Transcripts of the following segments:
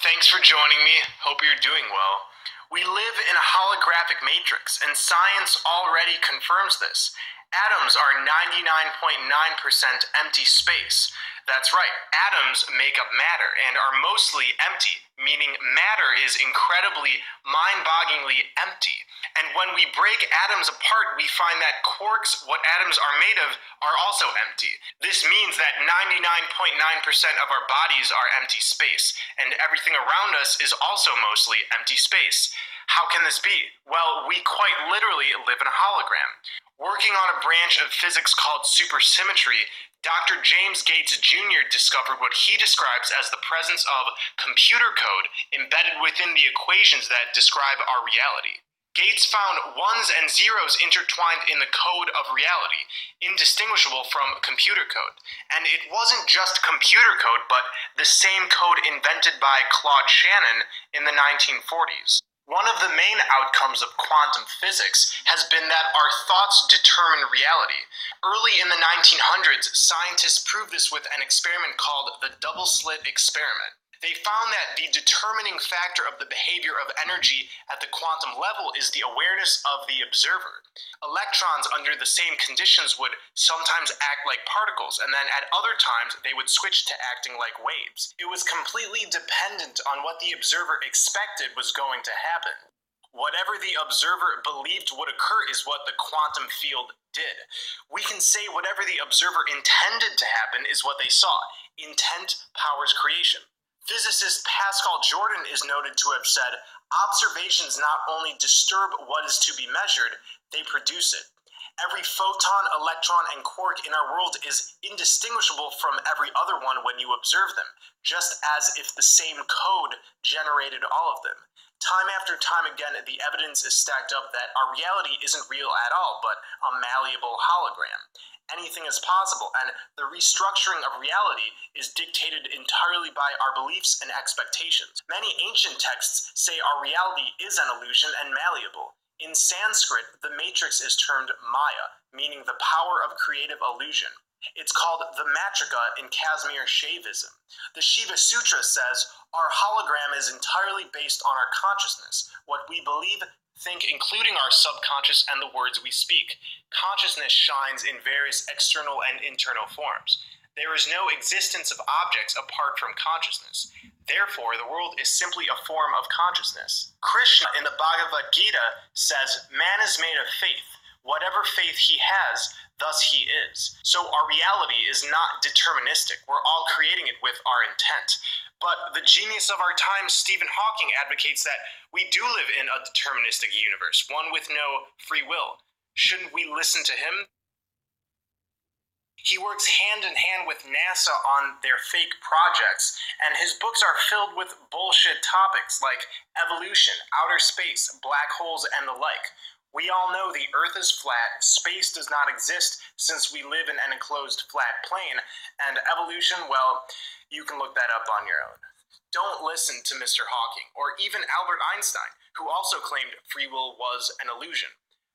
Thanks for joining me. Hope you're doing well. We live in a holographic matrix, and science already confirms this. Atoms are 99.9% empty space. That's right, atoms make up matter and are mostly empty, meaning matter is incredibly, mind-bogglingly empty. And when we break atoms apart, we find that quarks, what atoms are made of, are also empty. This means that 99.9% of our bodies are empty space, and everything around us is also mostly empty space. How can this be? Well, we quite literally live in a hologram. Working on a branch of physics called supersymmetry, Dr. James Gates Jr. discovered what he describes as the presence of computer code embedded within the equations that describe our reality. Gates found ones and zeros intertwined in the code of reality, indistinguishable from computer code. And it wasn't just computer code, but the same code invented by Claude Shannon in the 1940s. One of the main outcomes of quantum physics has been that our thoughts determine reality. Early in the 1900s, scientists proved this with an experiment called the double-slit experiment. They found that the determining factor of the behavior of energy at the quantum level is the awareness of the observer. Electrons under the same conditions would sometimes act like particles, and then at other times they would switch to acting like waves. It was completely dependent on what the observer expected was going to happen. Whatever the observer believed would occur is what the quantum field did. We can say whatever the observer intended to happen is what they saw. Intent powers creation. Physicist Pascal Jordan is noted to have said, "Observations not only disturb what is to be measured, they produce it." Every photon, electron, and quark in our world is indistinguishable from every other one when you observe them, just as if the same code generated all of them. Time after time again, the evidence is stacked up that our reality isn't real at all, but a malleable hologram. Anything is possible, and the restructuring of reality is dictated entirely by our beliefs and expectations. Many ancient texts say our reality is an illusion and malleable. In Sanskrit, the matrix is termed Maya, meaning the power of creative illusion. It's called the Matrika in Kashmir Shaivism. The Shiva Sutra says, "Our hologram is entirely based on our consciousness, what we believe, think, including our subconscious and the words we speak. Consciousness shines in various external and internal forms. There is no existence of objects apart from consciousness. Therefore, the world is simply a form of consciousness." Krishna in the Bhagavad Gita says, "Man is made of faith. Whatever faith he has, thus he is." So our reality is not deterministic. We're all creating it with our intent. But the genius of our time, Stephen Hawking, advocates that we do live in a deterministic universe, one with no free will. Shouldn't we listen to him? He works hand in hand with NASA on their fake projects, and his books are filled with bullshit topics like evolution, outer space, black holes, and the like. We all know the Earth is flat, space does not exist since we live in an enclosed flat plane, and evolution, well, you can look that up on your own. Don't listen to Mr. Hawking, or even Albert Einstein, who also claimed free will was an illusion.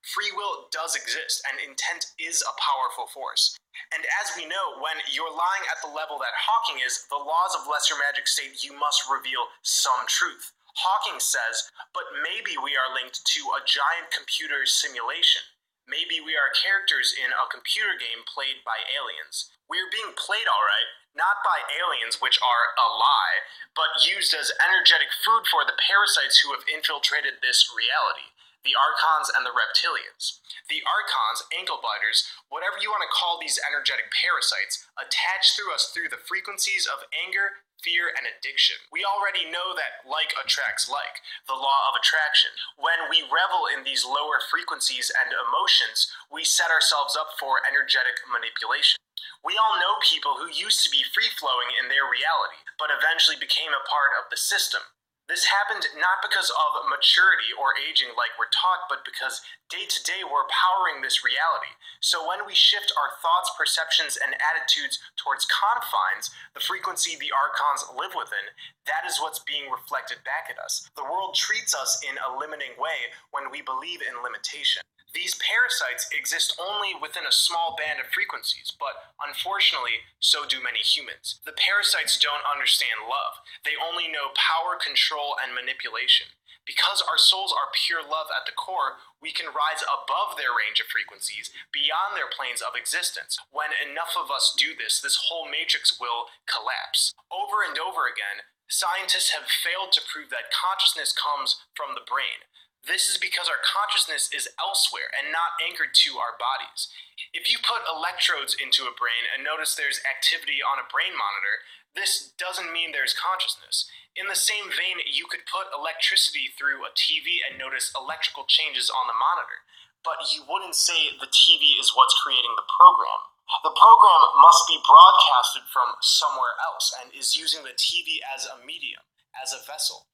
Free will does exist, and intent is a powerful force. And as we know, when you're lying at the level that Hawking is, the laws of lesser magic state you must reveal some truth. Hawking says, but maybe we are linked to a giant computer simulation. Maybe we are characters in a computer game played by aliens. We are being played all right, not by aliens, which are a lie, but used as energetic food for the parasites who have infiltrated this reality. The Archons and the Reptilians. The Archons, ankle biters, whatever you want to call these energetic parasites, attach through us through the frequencies of anger, fear, and addiction. We already know that like attracts like, the law of attraction. When we revel in these lower frequencies and emotions, we set ourselves up for energetic manipulation. We all know people who used to be free-flowing in their reality, but eventually became a part of the system. This happened not because of maturity or aging like we're taught, but because day to day we're powering this reality. So when we shift our thoughts, perceptions, and attitudes towards confines, the frequency the Archons live within, that is what's being reflected back at us. The world treats us in a limiting way when we believe in limitation. These parasites exist only within a small band of frequencies, but unfortunately, so do many humans. The parasites don't understand love. They only know power, control, and manipulation. Because our souls are pure love at the core, we can rise above their range of frequencies, beyond their planes of existence. When enough of us do this, this whole matrix will collapse. Over and over again, scientists have failed to prove that consciousness comes from the brain. This is because our consciousness is elsewhere and not anchored to our bodies. If you put electrodes into a brain and notice there's activity on a brain monitor, this doesn't mean there's consciousness. In the same vein, you could put electricity through a TV and notice electrical changes on the monitor, but you wouldn't say the TV is what's creating the program. The program must be broadcasted from somewhere else and is using the TV as a medium, as a vessel.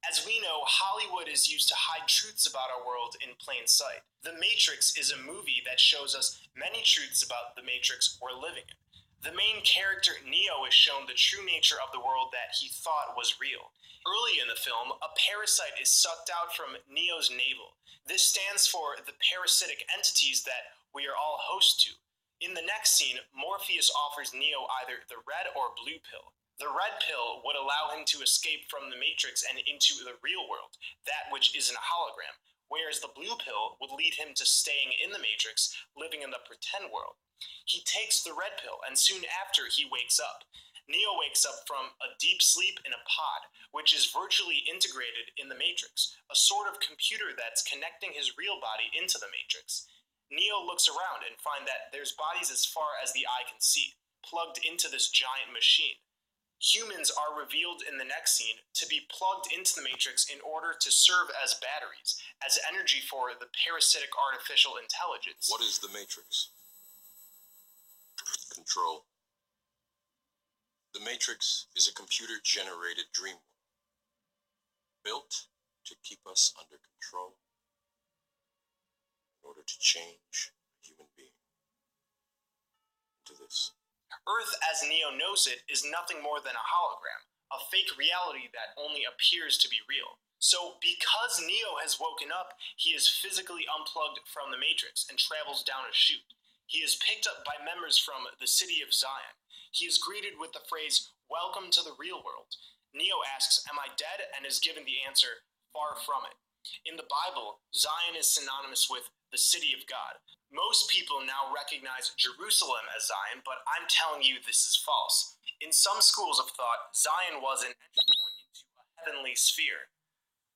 As we know, Hollywood is used to hide truths about our world in plain sight. The Matrix is a movie that shows us many truths about the Matrix we're living in. The main character, Neo, is shown the true nature of the world that he thought was real. Early in the film, a parasite is sucked out from Neo's navel. This stands for the parasitic entities that we are all host to. In the next scene, Morpheus offers Neo either the red or blue pill. The red pill would allow him to escape from the Matrix and into the real world, that which isn't a hologram, whereas the blue pill would lead him to staying in the Matrix, living in the pretend world. He takes the red pill, and soon after he wakes up. Neo wakes up from a deep sleep in a pod, which is virtually integrated in the Matrix, a sort of computer that's connecting his real body into the Matrix. Neo looks around and finds that there's bodies as far as the eye can see, plugged into this giant machine. Humans are revealed in the next scene to be plugged into the Matrix in order to serve as batteries, as energy for the parasitic artificial intelligence. What is the Matrix? Control. The Matrix is a computer-generated dream world, built to keep us under control in order to change a human being into this. Earth, as Neo knows it, is nothing more than a hologram, a fake reality that only appears to be real. So, because Neo has woken up, he is physically unplugged from the Matrix and travels down a chute. He is picked up by members from the city of Zion. He is greeted with the phrase, "Welcome to the real world." Neo asks, "Am I dead?" and is given the answer, "Far from it." In the Bible, Zion is synonymous with the city of God. Most people now recognize Jerusalem as Zion, but I'm telling you this is false. In some schools of thought, Zion was an entry point into a heavenly sphere.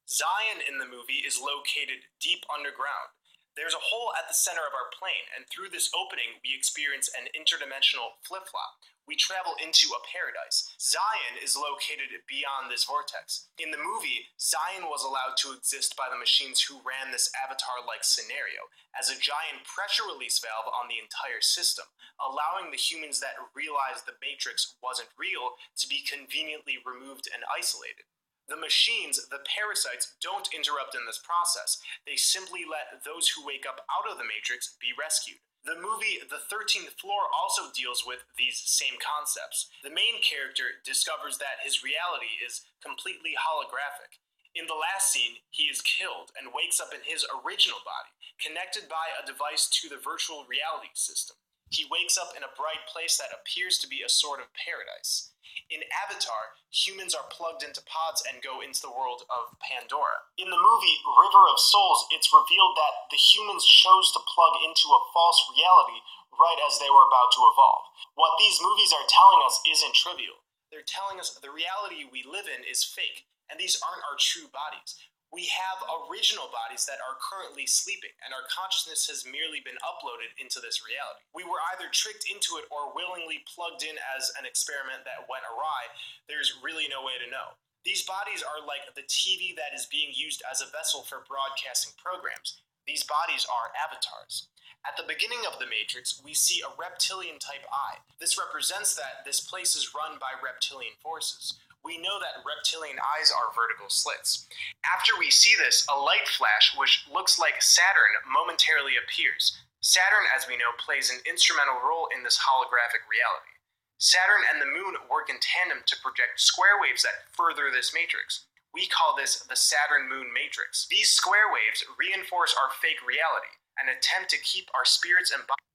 Zion in the movie is located deep underground. There's a hole at the center of our plane, and through this opening, we experience an interdimensional flip-flop. We travel into a paradise. Zion is located beyond this vortex. In the movie, Zion was allowed to exist by the machines who ran this avatar-like scenario as a giant pressure release valve on the entire system, allowing the humans that realized the Matrix wasn't real to be conveniently removed and isolated. The machines, the parasites, don't interrupt in this process. They simply let those who wake up out of the Matrix be rescued. The movie The 13th Floor also deals with these same concepts. The main character discovers that his reality is completely holographic. In the last scene, he is killed and wakes up in his original body, connected by a device to the virtual reality system. He wakes up in a bright place that appears to be a sort of paradise. In Avatar, humans are plugged into pods and go into the world of Pandora. In the movie River of Souls, it's revealed that the humans chose to plug into a false reality right as they were about to evolve. What these movies are telling us isn't trivial. They're telling us the reality we live in is fake, and these aren't our true bodies. We have original bodies that are currently sleeping, and our consciousness has merely been uploaded into this reality. We were either tricked into it or willingly plugged in as an experiment that went awry. There's really no way to know. These bodies are like the TV that is being used as a vessel for broadcasting programs. These bodies are avatars. At the beginning of the Matrix, we see a reptilian-type eye. This represents that this place is run by reptilian forces. We know that reptilian eyes are vertical slits. After we see this, a light flash, which looks like Saturn, momentarily appears. Saturn, as we know, plays an instrumental role in this holographic reality. Saturn and the Moon work in tandem to project square waves that further this matrix. We call this the Saturn-Moon matrix. These square waves reinforce our fake reality. an attempt to keep our spirits and bodies.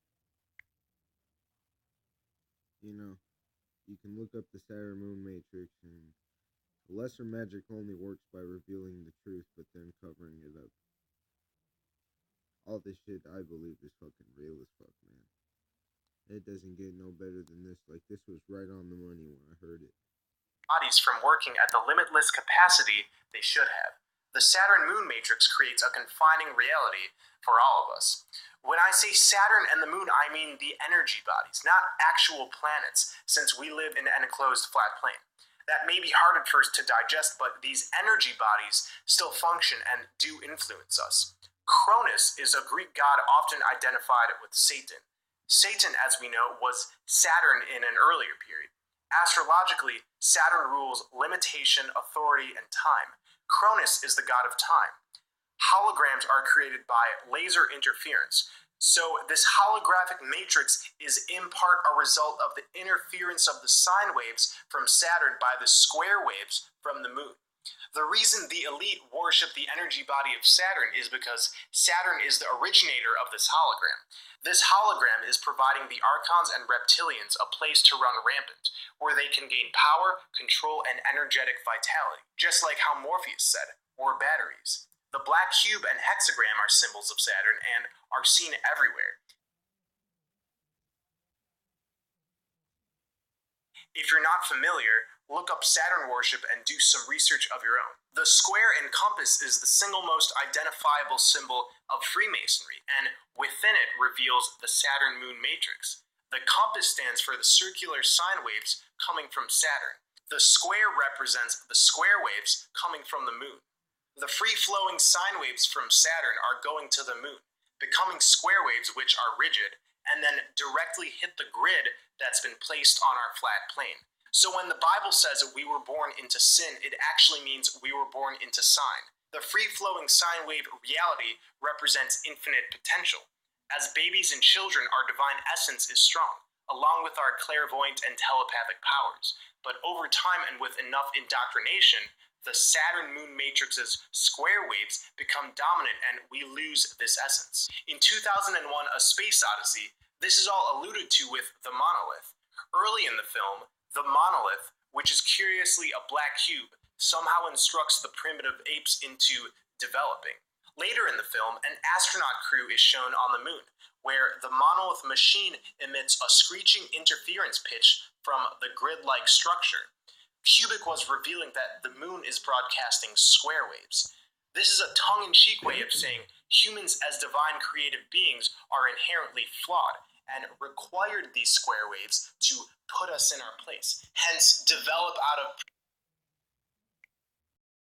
You know, you can look up the Saturn Moon Matrix, and lesser magic only works by revealing the truth, but then covering it up. All this shit, I believe, is fucking real as fuck, man. It doesn't get no better than this. Like, this was right on the money when I heard it. Bodies from working at the limitless capacity they should have. The Saturn Moon Matrix creates a confining reality for all of us. When I say Saturn and the Moon, I mean the energy bodies, not actual planets, since we live in an enclosed flat plane. That may be hard at first to digest, but these energy bodies still function and do influence us. Cronus is a Greek god often identified with Satan. Satan, as we know, was Saturn in an earlier period. Astrologically, Saturn rules limitation, authority, and time. Cronus is the god of time. Holograms are created by laser interference. So this holographic matrix is in part a result of the interference of the sine waves from Saturn by the square waves from the moon. The reason the elite worship the energy body of Saturn is because Saturn is the originator of this hologram. This hologram is providing the Archons and Reptilians a place to run rampant, where they can gain power, control, and energetic vitality, just like how Morpheus said, or batteries. The black cube and hexagram are symbols of Saturn and are seen everywhere. If you're not familiar, look up Saturn worship and do some research of your own. The square and compass is the single most identifiable symbol of Freemasonry, and within it reveals the Saturn Moon Matrix. The compass stands for the circular sine waves coming from Saturn. The square represents the square waves coming from the moon. The free-flowing sine waves from Saturn are going to the moon, becoming square waves which are rigid, and then directly hit the grid that's been placed on our flat plane. So when the Bible says that we were born into sin, it actually means we were born into sine. The free-flowing sine wave reality represents infinite potential. As babies and children, our divine essence is strong, along with our clairvoyant and telepathic powers. But over time and with enough indoctrination, the Saturn Moon Matrix's square waves become dominant and we lose this essence. In 2001, A Space Odyssey, this is all alluded to with the monolith. Early in the film, the monolith, which is curiously a black cube, somehow instructs the primitive apes into developing. Later in the film, an astronaut crew is shown on the moon, where the monolith machine emits a screeching interference pitch from the grid-like structure. Cubic was revealing that the moon is broadcasting square waves. This is a tongue-in-cheek way of saying humans as divine creative beings are inherently flawed and required these square waves to put us in our place, hence develop out of